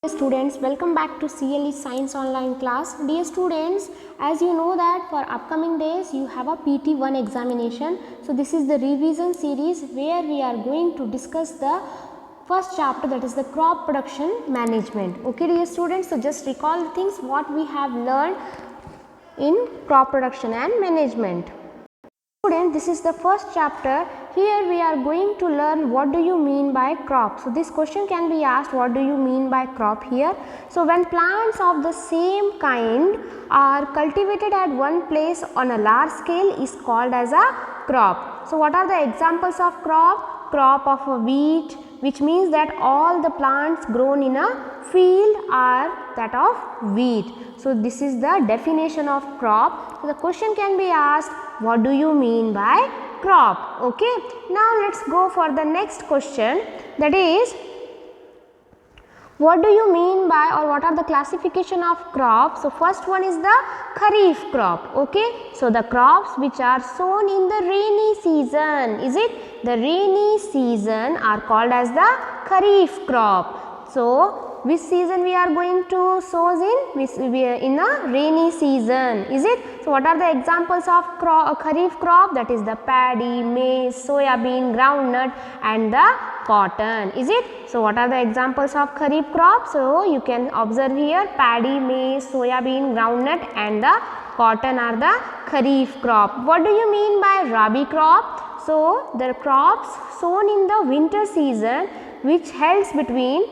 Students, welcome back to CLE Science Online class. Dear students, as you know that for upcoming days you have a PT1 examination. So this is the revision series where we are going to discuss the first chapter, that is the crop production management. Okay dear students, so just recall the things what we have learned in crop production and management. Students, this is the first chapter. Here we are going to learn what do you mean by crop. So this question can be asked, what do you mean by crop here. So when plants of the same kind are cultivated at one place on a large scale is called as a crop. So what are the examples of crop? Crop of a wheat, which means that all the plants grown in a field are that of wheat. So this is the definition of crop. So the question can be asked, what do you mean by crop? Okay. Now let's go for the next question, that is, what do you mean by, or what are the classification of crops? So first one is the kharif crop. Okay. So the crops which are sown in the rainy season, is it? The rainy season are called as the kharif crop. So which season we are going to sow in a rainy season, is it? So what are the examples of kharif crop? That is the paddy, maize, soyabean, groundnut and the cotton, is it? So what are the examples of kharif crop? So you can observe here, paddy, maize, soyabean, groundnut and the cotton are the kharif crop. What do you mean by rabi crop? So the crops sown in the winter season which helps between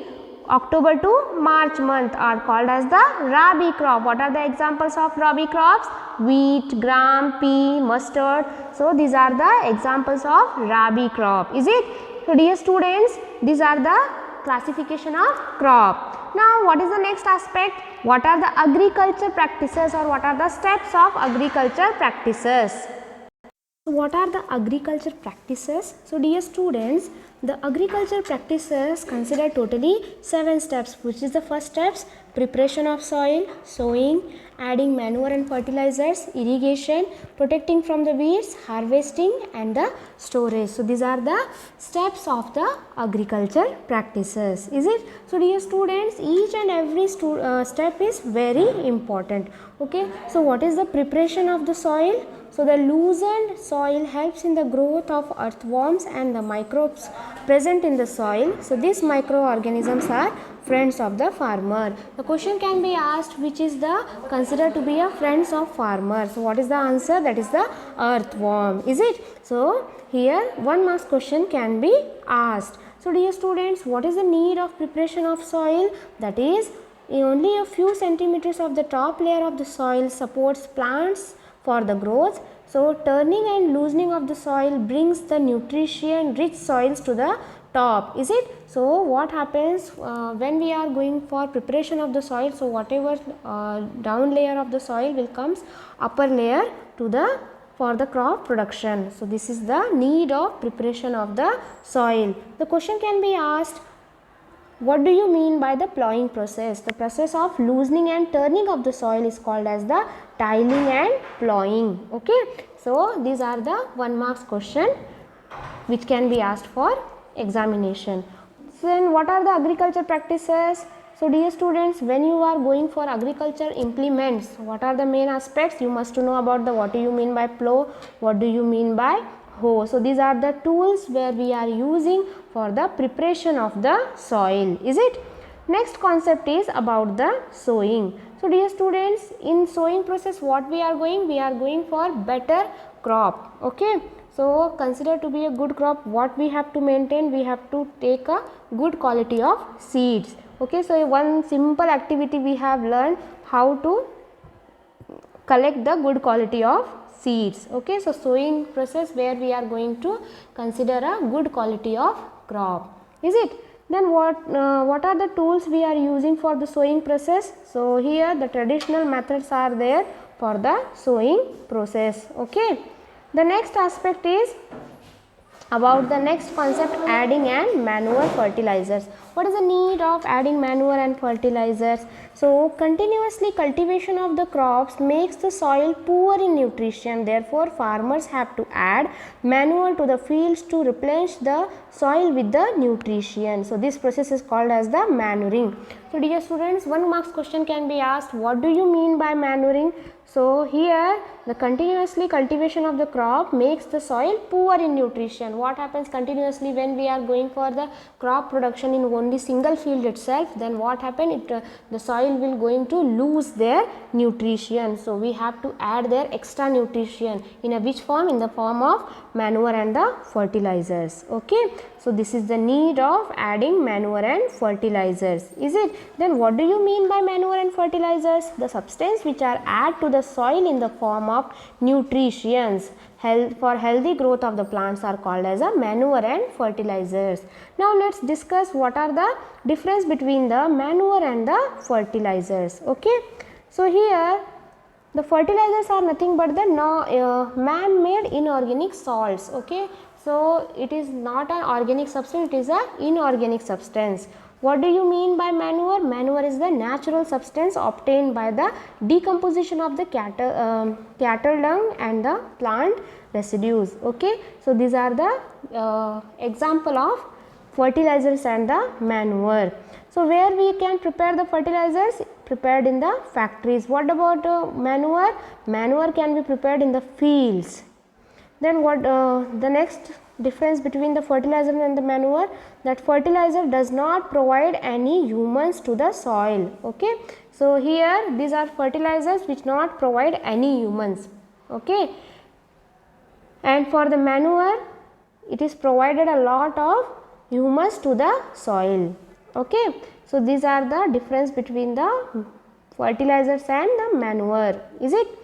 October to March month are called as the rabi crop. What are the examples of rabi crops? Wheat, gram, pea, mustard. So these are the examples of rabi crop, is it? So dear students, these are the classification of crop. Now what is the next aspect? What are the agriculture practices, or what are the steps of agriculture practices? So what are the agriculture practices? So dear students, the agriculture practices consider totally 7 steps, which is the first steps: preparation of soil, sowing, adding manure and fertilizers, irrigation, protecting from the weeds, harvesting and the storage. So these are the steps of the agriculture practices, is it? So dear students, each and every step is very important. Okay. So what is the preparation of the soil? So the loosened soil helps in the growth of earthworms and the microbes present in the soil. So these microorganisms are friends of the farmer. The question can be asked, which is the considered to be a friends of farmer. So what is the answer? That is the earthworm, is it? So here 1 mark question can be asked. So dear students, what is the need of preparation of soil? That is, only a few centimeters of the top layer of the soil supports plants for the growth. So turning and loosening of the soil brings the nutrition rich soils to the top, is it? So what happens when we are going for preparation of the soil? So whatever down layer of the soil will comes upper layer to the for the crop production. So this is the need of preparation of the soil. The question can be asked, what do you mean by the plowing process? The process of loosening and turning of the soil is called as the tilling and plowing. Okay. So these are the 1 mark question which can be asked for examination. So then what are the agriculture practices? So dear students, when you are going for agriculture implements, what are the main aspects? You must know about the what do you mean by plow, what do you mean by hoe. So these are the tools where we are using for the preparation of the soil, is it? Next concept is about the sowing. So dear students, in sowing process what we are going? We are going for better crop. Okay. So consider to be a good crop, what we have to maintain? We have to take a good quality of seeds. Okay. So one simple activity we have learned, how to collect the good quality of seeds. Okay. So sowing process where we are going to consider a good quality of crop, is it? Then what are the tools we are using for the sowing process? So here the traditional methods are there for the sowing process. Okay. The next aspect is about the next concept, adding and manure fertilizers. What is the need of adding manure and fertilizers? So continuously cultivation of the crops makes the soil poor in nutrition. Therefore farmers have to add manure to the fields to replenish the soil with the nutrition. So this process is called as the manuring. So dear students, 1 marks question can be asked, what do you mean by manuring? So here the continuously cultivation of the crop makes the soil poor in nutrition. What happens continuously when we are going for the crop production in only single field itself, then what happen, the soil will going to lose their nutrition. So we have to add their extra nutrition in a which form? In the form of manure and the fertilizers. Okay, so this is the need of adding manure and fertilizers, is it? Then what do you mean by manure and fertilizers? The substance which are added to the soil in the form of nutrients for healthy growth of the plants are called as a manure and fertilizers. Now let's discuss what are the difference between the manure and the fertilizers. Okay, so here the fertilizers are nothing but the man-made inorganic salts. Okay, so it is not an organic substance, it is an inorganic substance. What do you mean by manure? Manure is the natural substance obtained by the decomposition of the cattle dung and the plant residues. Okay, so these are the example of fertilizers and the manure. So where we can prepare the fertilizers? Prepared in the factories. What about manure? Manure can be prepared in the fields. Then what the next difference between the fertilizer and the manure, that fertilizer does not provide any humans to the soil. Okay, so here these are fertilizers which not provide any humans. Okay, and for the manure it is provided a lot of humus to the soil. Okay, so these are the difference between the fertilizers and the manure, is it?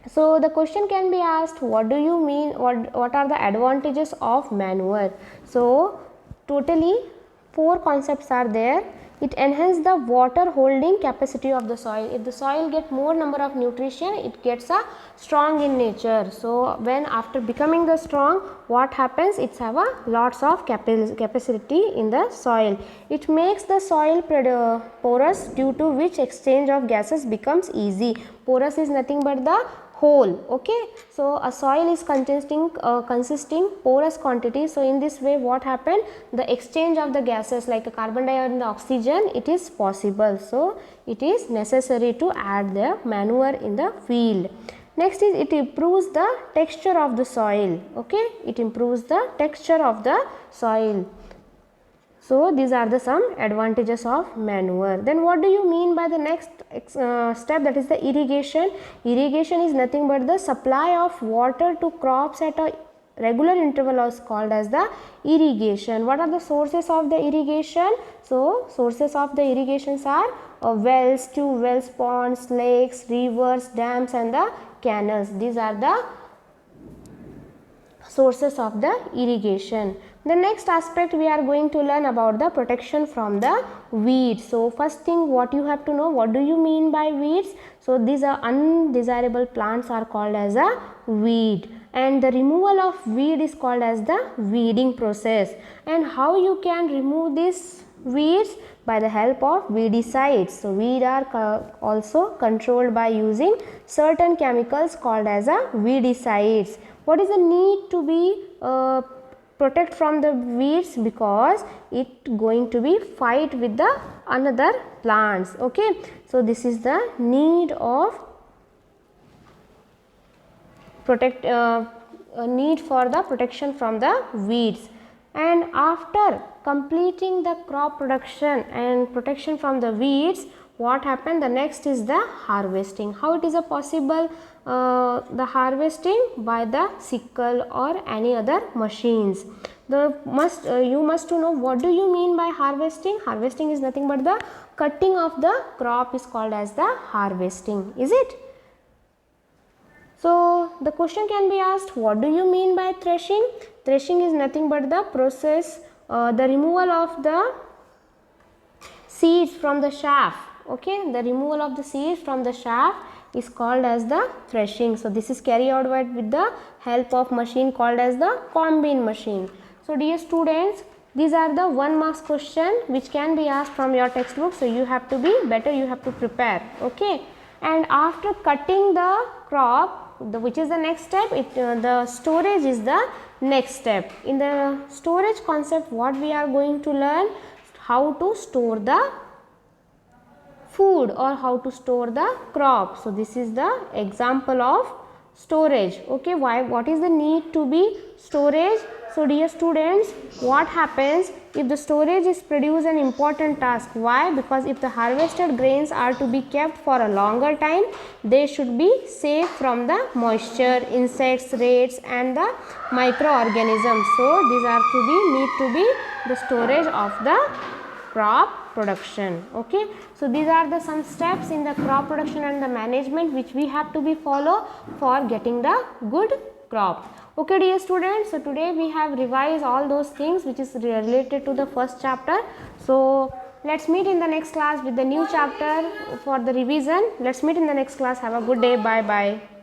So the question can be asked, what do you mean, what are the advantages of manure? So totally 4 concepts are there. It enhances the water holding capacity of the soil. If the soil get more number of nutrition, it gets a strong in nature. So when after becoming the strong, what happens? It's have a lots of capacity in the soil. It makes the soil porous, due to which exchange of gases becomes easy. Porous is nothing but the hole. Okay, so a soil is consisting porous quantity. So in this way what happened, the exchange of the gases like carbon dioxide and the oxygen, it is possible. So it is necessary to add the manure in the field. Next is it improves the texture of the soil. Okay, it improves the texture of the soil. So these are the some advantages of manure. Then what do you mean by the next step, that is the irrigation? Irrigation is nothing but the supply of water to crops at a regular interval is called as the irrigation. What are the sources of the irrigation? So sources of the irrigations are wells, tube wells, ponds, lakes, rivers, dams and the canals. These are the sources of the irrigation. The next aspect we are going to learn about the protection from the weeds. So first thing what you have to know, what do you mean by weeds? So these are undesirable plants are called as a weed, and the removal of weed is called as the weeding process. And how you can remove these weeds? By the help of weedicides. So weeds are also controlled by using certain chemicals called as a weedicides. What is the need to be protect from the weeds? Because it going to be fight with the another plants. Okay, so this is the need of need for the protection from the weeds. And after completing the crop production and protection from the weeds, what happened? The next is the harvesting. How it is a possible the harvesting? By the sickle or any other machines. You must to know what do you mean by harvesting? Harvesting is nothing but the cutting of the crop is called as the harvesting, is it? So the question can be asked, what do you mean by threshing? Threshing is nothing but the process, the removal of the seeds from the chaff. Okay, the removal of the seeds from the chaff is called as the threshing. So this is carried out with the help of machine called as the combine machine. So dear students, These are the 1 marks question which can be asked from your textbook. So, you have to be better, you have to prepare. Okay. And after cutting the crop, which is the next step, the storage is the next step. In the storage concept, what we are going to learn, how to store the food or how to store the crop. So, this is the example of storage. Okay, what is the need to be storage? So, dear students, what happens if the storage is produce an important task? Why? Because if the harvested grains are to be kept for a longer time, they should be safe from the moisture, insects, rats and the microorganisms. So, these are need to be the storage of the crop production. Okay. So, these are the some steps in the crop production and the management which we have to be follow for getting the good crop. Okay, dear students, so today we have revised all those things which is related to the first chapter. So, let's meet in the next class with the new chapter for the revision. Let's meet in the next class. Have a good day. Bye bye.